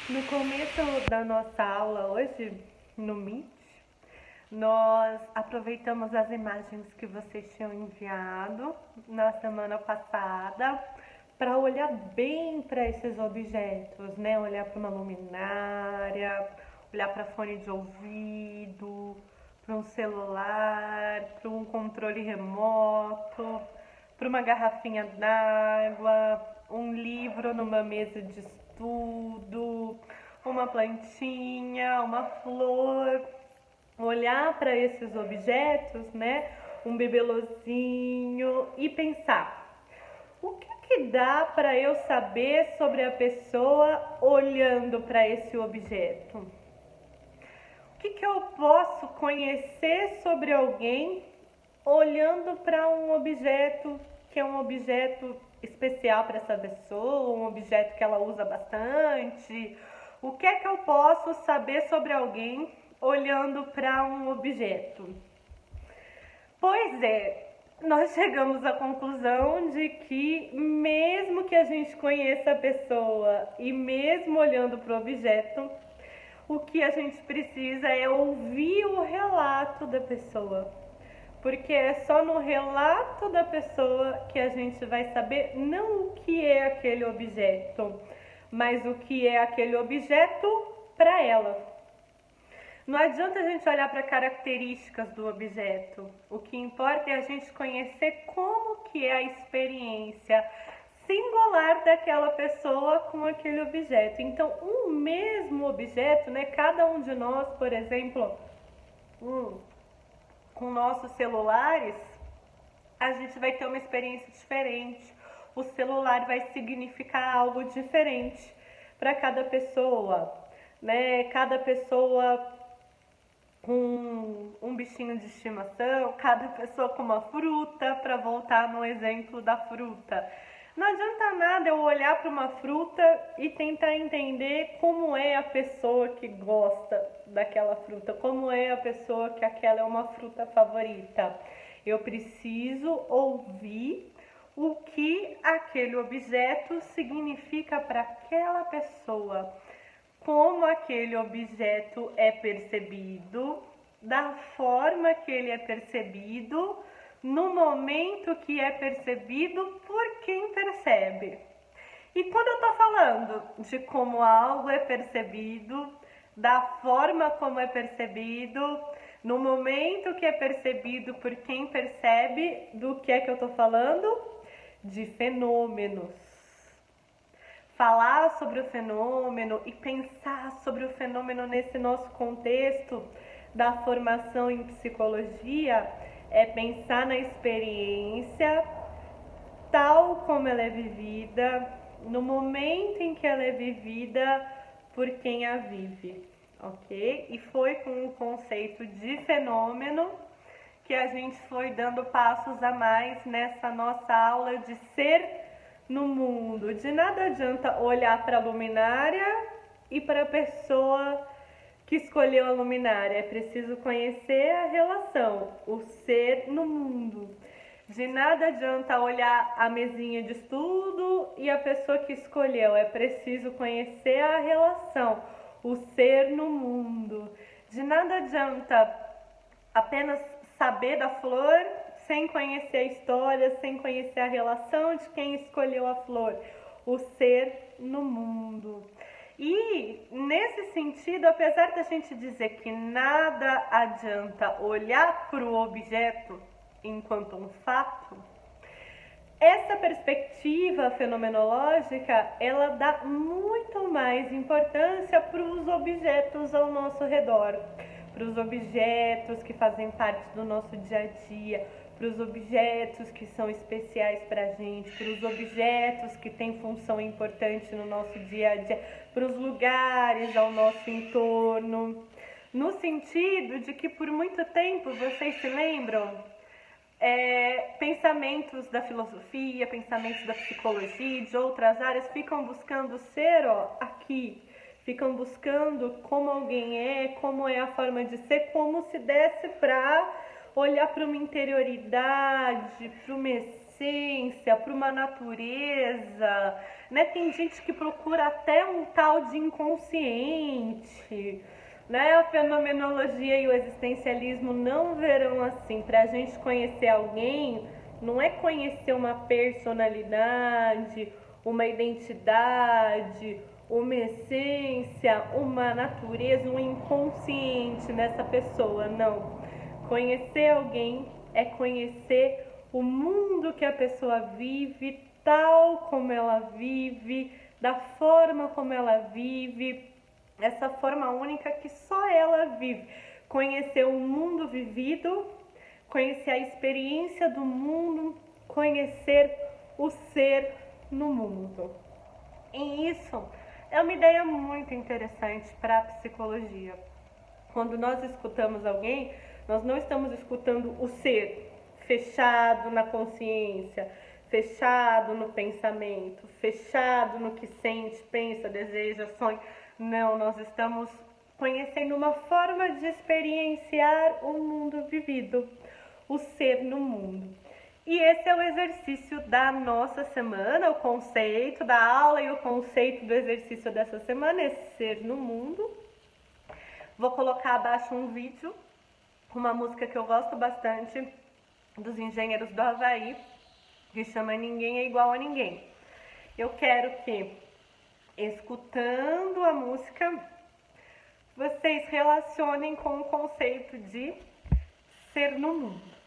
No começo da nossa aula hoje, no Meet, nós aproveitamos as imagens que vocês tinham enviado na semana passada para olhar bem para esses objetos, né? Olhar para uma luminária, olhar para fone de ouvido, para um celular, para um controle remoto, para uma garrafinha d'água, um livro numa mesa de estudo, uma plantinha, uma flor. Olhar para esses objetos, né? Um bibelozinho e pensar: o que dá para eu saber sobre a pessoa olhando para esse objeto? O que eu posso conhecer sobre alguém olhando para um objeto que é um objeto especial para essa pessoa, um objeto que ela usa bastante? O que é que eu posso saber sobre alguém olhando para um objeto? Pois é, nós chegamos à conclusão de que mesmo que a gente conheça a pessoa e mesmo olhando para o objeto, o que a gente precisa é ouvir o relato da pessoa. Porque é só no relato da pessoa que a gente vai saber não o que é aquele objeto, mas o que é aquele objeto para ela. Não adianta a gente olhar para características do objeto. O que importa é a gente conhecer como que é a experiência singular daquela pessoa com aquele objeto. Então, um mesmo objeto, né? Cada um de nós, por exemplo, com nossos celulares, a gente vai ter uma experiência diferente. O celular vai significar algo diferente para cada pessoa, né? Cada pessoa com um bichinho de estimação, cada pessoa com uma fruta, para voltar no exemplo da fruta. Não adianta nada eu olhar para uma fruta e tentar entender como é a pessoa que gosta daquela fruta, como é a pessoa que aquela é uma fruta favorita. Eu preciso ouvir o que aquele objeto significa para aquela pessoa, como aquele objeto é percebido, da forma que ele é percebido, no momento que é percebido por quem percebe. E quando eu estou falando de como algo é percebido, da forma como é percebido, no momento que é percebido por quem percebe, do que é que eu estou falando? De fenômenos. Falar sobre o fenômeno e pensar sobre o fenômeno nesse nosso contexto da formação em psicologia é pensar na experiência tal como ela é vivida, no momento em que ela é vivida por quem a vive, ok? E foi com o conceito de fenômeno que a gente foi dando passos a mais nessa nossa aula de ser no mundo. De nada adianta olhar para a luminária e para a pessoa que escolheu a luminária. É preciso conhecer a relação, o ser no mundo. De nada adianta olhar a mesinha de estudo e a pessoa que escolheu. É preciso conhecer a relação, o ser no mundo. De nada adianta apenas saber da flor sem conhecer a história, sem conhecer a relação de quem escolheu a flor, o ser no mundo. E nesse sentido, apesar da gente dizer que nada adianta olhar para o objeto enquanto um fato, essa perspectiva fenomenológica, ela dá muito mais importância para os objetos ao nosso redor, para os objetos que fazem parte do nosso dia a dia, para os objetos que são especiais para a gente, para os objetos que têm função importante no nosso dia a dia, para os lugares ao nosso entorno, no sentido de que por muito tempo, vocês se lembram? Pensamentos da filosofia, pensamentos da psicologia e de outras áreas ficam buscando ser aqui, ficam buscando como alguém é, como é a forma de ser, como se desse para olhar para uma interioridade, para uma essência, essência, para uma natureza, né? Tem gente que procura até um tal de inconsciente, né? A fenomenologia e o existencialismo não verão assim. Para a gente conhecer alguém, não é conhecer uma personalidade, uma identidade, uma essência, uma natureza, um inconsciente nessa pessoa, não. Conhecer alguém é conhecer o mundo que a pessoa vive, tal como ela vive, da forma como ela vive, essa forma única que só ela vive. Conhecer o mundo vivido, conhecer a experiência do mundo, conhecer o ser no mundo. E isso é uma ideia muito interessante para a psicologia. Quando nós escutamos alguém, nós não estamos escutando o ser fechado na consciência, fechado no pensamento, fechado no que sente, pensa, deseja, sonha. Não, nós estamos conhecendo uma forma de experienciar o mundo vivido, o ser no mundo. E esse é o exercício da nossa semana, o conceito da aula e o conceito do exercício dessa semana é ser no mundo. Vou colocar abaixo um vídeo, uma música que eu gosto bastante, dos Engenheiros do Havaí, que chama Ninguém é Igual a Ninguém. Eu quero que, escutando a música, vocês relacionem com o conceito de ser no mundo.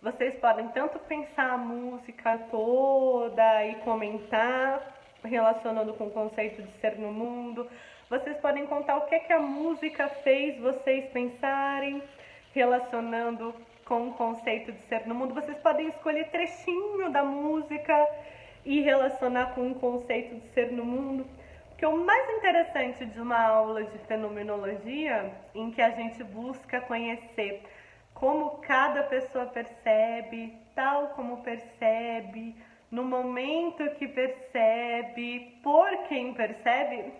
Vocês podem tanto pensar a música toda e comentar, relacionando com o conceito de ser no mundo. Vocês podem contar o que a música fez vocês pensarem, relacionando com o conceito de ser no mundo. Vocês podem escolher trechinho da música e relacionar com o conceito de ser no mundo. Porque o mais interessante de uma aula de fenomenologia, em que a gente busca conhecer como cada pessoa percebe, tal como percebe, no momento que percebe, por quem percebe,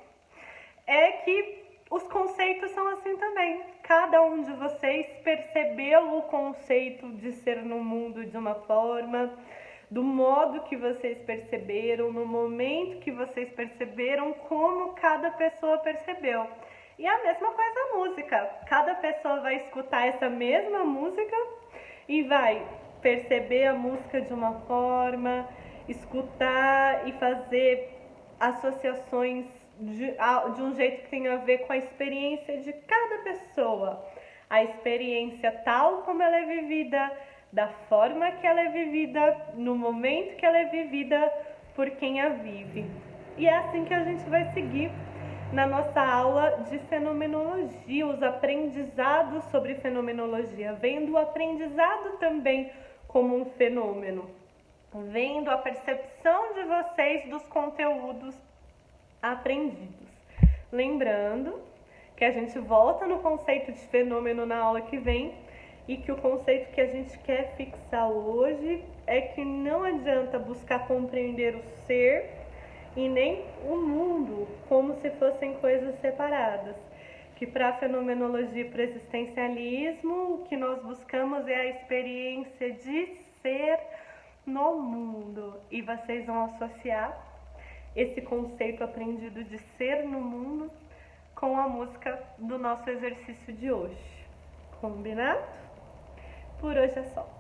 é que os conceitos são assim também. Cada um de vocês percebeu o conceito de ser no mundo de uma forma, do modo que vocês perceberam, no momento que vocês perceberam, como cada pessoa percebeu. E a mesma coisa a música. Cada pessoa vai escutar essa mesma música e vai perceber a música de uma forma, escutar e fazer associações de um jeito que tem a ver com a experiência de cada pessoa. A experiência tal como ela é vivida, da forma que ela é vivida, no momento que ela é vivida, por quem a vive. E é assim que a gente vai seguir na nossa aula de fenomenologia, os aprendizados sobre fenomenologia, vendo o aprendizado também como um fenômeno, vendo a percepção de vocês dos conteúdos aprendidos. Lembrando que a gente volta no conceito de fenômeno na aula que vem e que o conceito que a gente quer fixar hoje é que não adianta buscar compreender o ser e nem o mundo como se fossem coisas separadas. Que para a fenomenologia e para o existencialismo, o que nós buscamos é a experiência de ser no mundo. E vocês vão associar esse conceito aprendido de ser no mundo com a música do nosso exercício de hoje. Combinado? Por hoje é só.